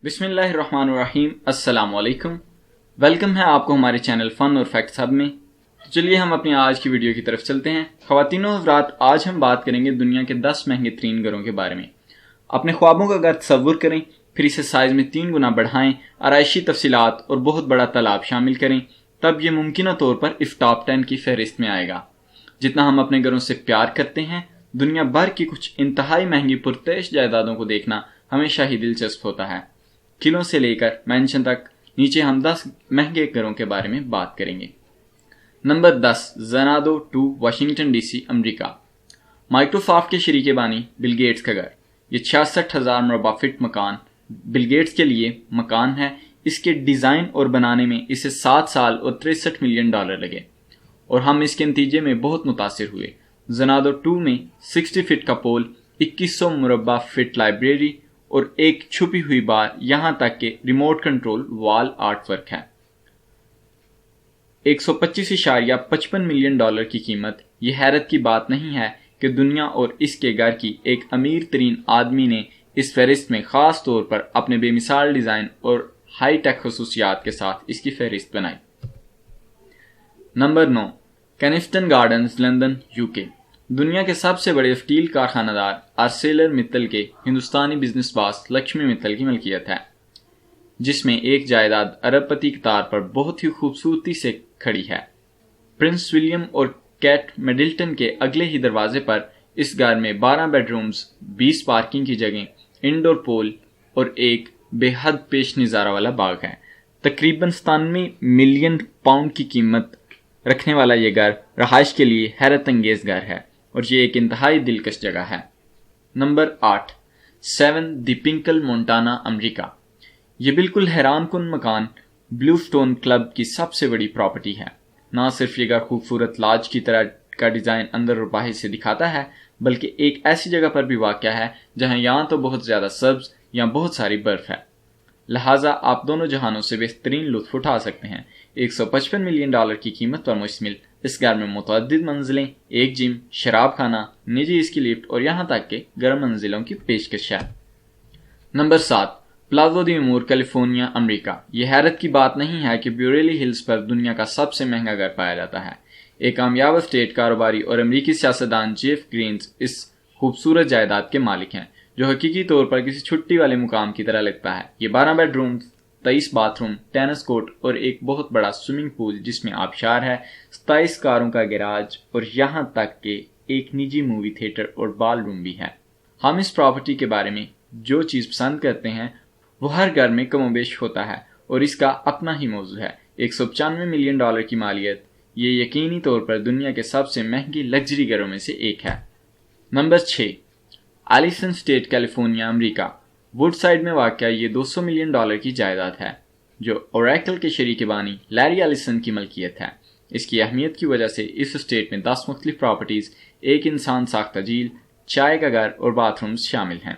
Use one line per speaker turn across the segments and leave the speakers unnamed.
بسم اللہ الرحمن الرحیم۔ السلام علیکم، ویلکم ہے آپ کو ہمارے چینل فن اور فیکٹس ہب میں۔ تو چلیے ہم اپنی آج کی ویڈیو کی طرف چلتے ہیں۔ خواتین و حضرات، آج ہم بات کریں گے دنیا کے 10 مہنگے ترین گھروں کے بارے میں۔ اپنے خوابوں کا گھر تصور کریں، پھر اسے سائز میں 3 گنا بڑھائیں، آرائشی تفصیلات اور بہت بڑا تالاب شامل کریں، تب یہ ممکنہ طور پر اس ٹاپ 10 کی فہرست میں آئے گا۔ جتنا ہم اپنے گھروں سے پیار کرتے ہیں، دنیا بھر کی کچھ انتہائی مہنگی پرتعیش جائیدادوں کو دیکھنا ہمیشہ ہی دلچسپ ہوتا ہے۔ قلعوں سے لے کر مینشن تک، نیچے ہم 10 مہنگے گھروں کے بارے میں بات کریں گے۔ نمبر 10، زنادو 2، واشنگٹن ڈی سی، امریکہ۔ مائکروسافٹ کے شریک بانی بل گیٹس کا گھر۔ یہ 66,000 مربع فٹ مکان بل گیٹس کے لیے مکان ہے۔ اس کے ڈیزائن اور بنانے میں اسے 7 سال اور $63 ملین لگے، اور ہم اس کے نتیجے میں بہت متاثر ہوئے۔ زنادو 2 میں 60 فٹ کا پول، 2100 مربع فٹ لائبریری اور ایک چھپی ہوئی بار، یہاں تک کہ ریموٹ کنٹرول وال آرٹ ورک ہے۔ $125.55 ملین کی قیمت۔ یہ حیرت کی بات نہیں ہے کہ دنیا اور اس کے گھر کی ایک امیر ترین آدمی نے اس فہرست میں خاص طور پر اپنے بے مثال ڈیزائن اور ہائی ٹیک خصوصیات کے ساتھ اس کی فہرست بنائی۔ Number 9، Kensington Gardens, London, UK۔ دنیا کے سب سے بڑے اسٹیل کارخانہ دار آرسیلر متل کے ہندوستانی بزنس باس لکشمی متل کی ملکیت ہے، جس میں ایک جائیداد ارب پتی قطار پر بہت ہی خوبصورتی سے کھڑی ہے۔ پرنس ولیم اور کیٹ میڈلٹن کے اگلے ہی دروازے پر اس گھر میں 12 بیڈ رومز، 20 پارکنگ کی جگہیں، انڈور پول اور ایک بے حد پیش نظارہ والا باغ ہے۔ تقریباً 97 ملین پاؤنڈ کی قیمت رکھنے والا یہ گھر رہائش کے لیے حیرت انگیز گھر ہے، اور یہ ایک انتہائی دلکش جگہ ہے۔ نمبر 8، 7، دی پنکل، مونٹانا، امریکہ۔ یہ بالکل حیران کن مکان بلو سٹون کلب کی سب سے بڑی پراپرٹی ہے۔ نہ صرف یہ گھر خوبصورت لاج کی طرح کا ڈیزائن اندر اور باہر سے دکھاتا ہے، بلکہ ایک ایسی جگہ پر بھی واقع ہے جہاں یا تو بہت زیادہ سبز یا بہت ساری برف ہے، لہٰذا آپ دونوں جہانوں سے بہترین لطف اٹھا سکتے ہیں۔ $155 ملین کی قیمت پر مشتمل اس گھر میں متعدد منزلیں، ایک جم، شراب خانہ، نجی اسکی لفٹ اور یہاں تک کہ گرم منزلوں کی پیشکش ہے۔ نمبر 7، پلازو دی امور، کیلیفورنیا، امریکہ۔ یہ حیرت کی بات نہیں ہے کہ بیوریلی ہلز پر دنیا کا سب سے مہنگا گھر پایا جاتا ہے۔ ایک کامیاب اسٹیٹ کاروباری اور امریکی سیاستدان جیف گرینز اس خوبصورت جائیداد کے مالک ہیں، جو حقیقی طور پر کسی چھٹی والے مقام کی طرح لگتا ہے۔ یہ 12 bed room, 23 bath room, tennis court اور ایک بہت بڑا سوئمنگ پول جس میں آبشار ہے، 27 کاروں کا گیراج اور یہاں تک کہ ایک نجی مووی تھیٹر اور بال روم بھی ہے۔ ہم اس پراپرٹی کے بارے میں جو چیز پسند کرتے ہیں وہ ہر گھر میں کم و بیش ہوتا ہے، اور اس کا اپنا ہی موضوع ہے۔ $195 ملین کی مالیت، یہ یقینی طور پر دنیا کے سب سے مہنگی لگژری گھروں میں سے ایک ہے۔ Number 6، Allison state, California, America. Would side میں واقع یہ $200 ملین کی جائیداد ہے، جو اوریکل کے شریک بانی لیری ایلیسن کی ملکیت ہے۔ اس کی اہمیت کی وجہ سے اس اسٹیٹ میں 10 مختلف پراپرٹیز، ایک انسان ساختہ جھیل، چائے کا گھر اور باتھ رومز شامل ہیں۔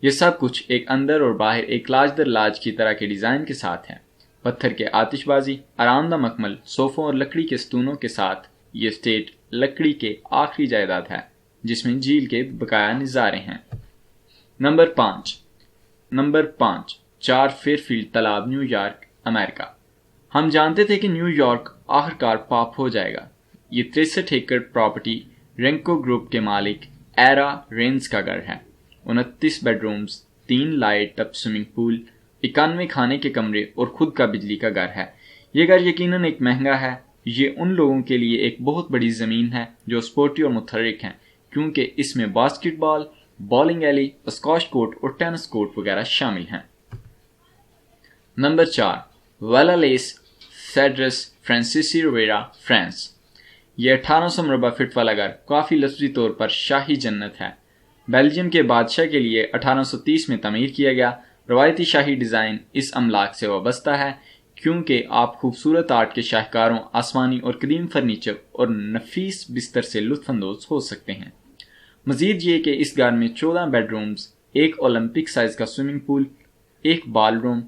یہ سب کچھ ایک اندر اور باہر ایک لاج در لاج کی طرح کے ڈیزائن کے ساتھ ہے۔ پتھر کے آتش بازی، آرام دہ مکمل صوفوں اور لکڑی کے ستونوں کے ساتھ یہ اسٹیٹ لکڑی کے آخری جائیداد ہے جس میں جھیل کے بقایا نظارے ہیں۔ نمبر 5، 4 فیر فیلڈ تالاب، نیو یارک، امریکہ۔ ہم جانتے تھے کہ نیو یارک آخرکار پاپ ہو جائے گا۔ یہ 63 ایکڑ پراپرٹی رینکو گروپ کے مالک ایرا رینز کا گھر ہے۔ 29 bedrooms, 3 light tub swimming pool, 91 کھانے کے کمرے اور خود کا بجلی کا گھر ہے۔ یہ گھر یقیناً ایک مہنگا ہے۔ یہ ان لوگوں کے لیے ایک بہت بڑی زمین ہے جو اسپورٹی اور متحرک ہیں، کیونکہ اس میں باسکٹ بال، بالنگ ایلی، اسکواش کورٹ اور ٹینس کورٹ وغیرہ شامل ہیں۔ نمبر 4، ویلالیس، سیڈرس، فرانسیسی ریویرا، فرانس۔ یہ 1800 مربع فٹ والا گھر کافی لفظی طور پر شاہی جنت ہے۔ بیلجیم کے بادشاہ کے لیے 1830 میں تعمیر کیا گیا۔ روایتی شاہی ڈیزائن اس املاک سے وابستہ ہے، کیونکہ آپ خوبصورت آرٹ کے شاہکاروں، آسمانی اور قدیم فرنیچر اور نفیس بستر سے لطف اندوز ہو سکتے ہیں۔ مزید یہ کہ اس گھر میں 14 بیڈ رومز، ایک اولمپک سائز کا سوئمنگ پول، ایک بال روم،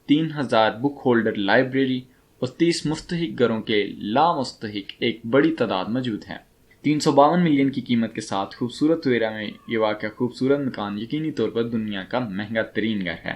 3000 بک ہولڈر لائبریری اور 30 مستحق گھروں کے لامستحق ایک بڑی تعداد موجود ہے۔ 352 ملین کی قیمت کے ساتھ خوبصورت ویرا میں یہ واقع خوبصورت مکان یقینی طور پر دنیا کا مہنگا ترین گھر ہے۔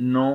9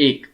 1,